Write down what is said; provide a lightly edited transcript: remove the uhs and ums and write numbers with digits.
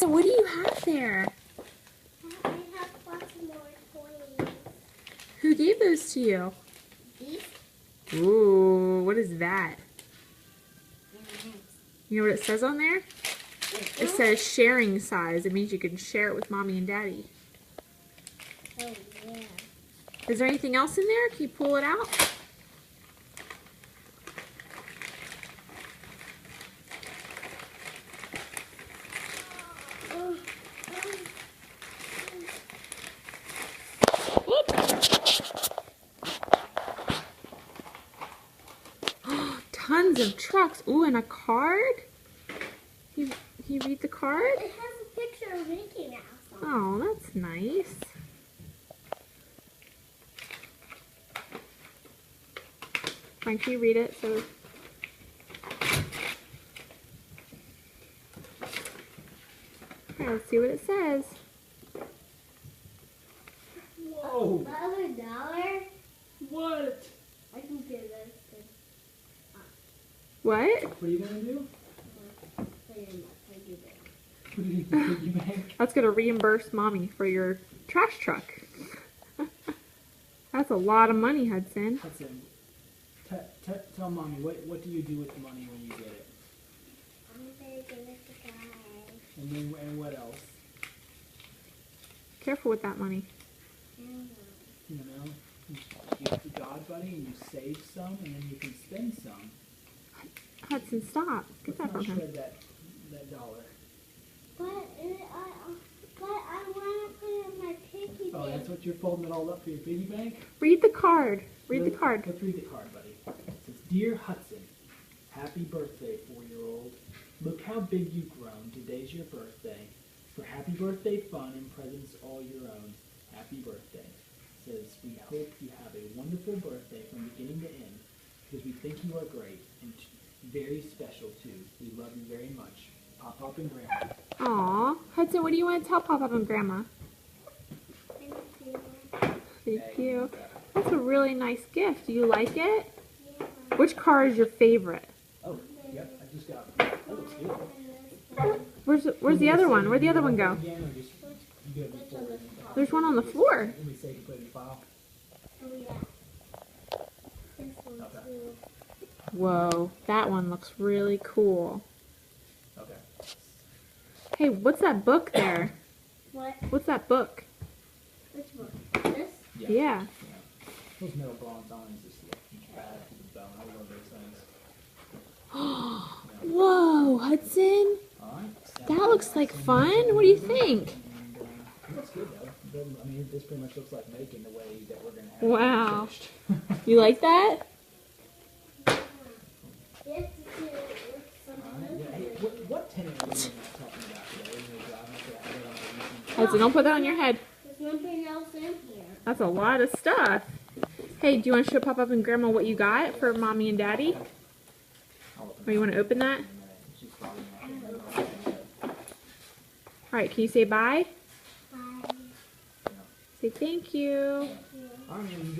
So what do you have there? I have lots more toys. Who gave those to you? These? Ooh, what is that? You know what it says on there? It says sharing size. It means you can share it with mommy and daddy. Oh, yeah. Is there anything else in there? Can you pull it out? Tons of trucks. Ooh, and a card? You read the card? It has a picture of Mickey Mouse on it. Oh, that's nice. Fine, can you read it? So. Okay, let's see what it says. Whoa! Another dollar? What? I can give this What? What are you gonna do? to put it in my piggy bank. Put it in your piggy bank? That's gonna reimburse mommy for your trash truck. That's a lot of money, Hudson. Hudson, tell mommy, what do you do with the money when you get it? I'm gonna give it to God. And what else? Careful with that money. You know, you give it to God, buddy, and you save some, and then you can spend some. Hudson, stop. Get that from Let's not him. shred that dollar. But I want to put it in my piggy bank. Oh, that's what you're folding it all up for your piggy bank? Read the card. Read the card. Let's read the card, buddy. It says, Dear Hudson, happy birthday, 4-year-old. Look how big you've grown. Today's your birthday. For happy birthday fun and presents all your own. Happy birthday. It says, we hope you have a wonderful birthday from beginning to end because we think you are great and very special too. We love you very much. Pop and Grandma. Aw. Hudson, what do you want to tell Pop-Up and Grandma? Thank you. Thank you. That's a really nice gift. Do you like it? Yeah. Which car is your favorite? Oh, yep, I just got it. That looks good. And this one. Where's the other one? Where'd the other one go? Again, or just, you go Which before one it? is There's one on the floor. Let me say you put it in the file. Oh, yeah. This one Okay. too. Whoa, that one looks really cool. Okay. Hey, what's that book there? What? What's that book? Which one? This? Yeah. Those metal bronze irons just look bad to the bone. I love those things. Whoa, Hudson. Alright. That looks like fun. What do you think? And, looks good though. I mean, this pretty much looks like making the way that we're going to have Wow. it finished. You like that? You have to do it with something Alright, yeah. Hey, what tenant are we talking about today? When we drive up to have it on the Hudson, don't put that on your head. There's nothing else in here. That's a lot of stuff. Hey, do you want to show Pop-Up and Grandma what you got for Mommy and Daddy? Or you want to open that? Alright, can you say bye? Bye. Say thank you. I mean,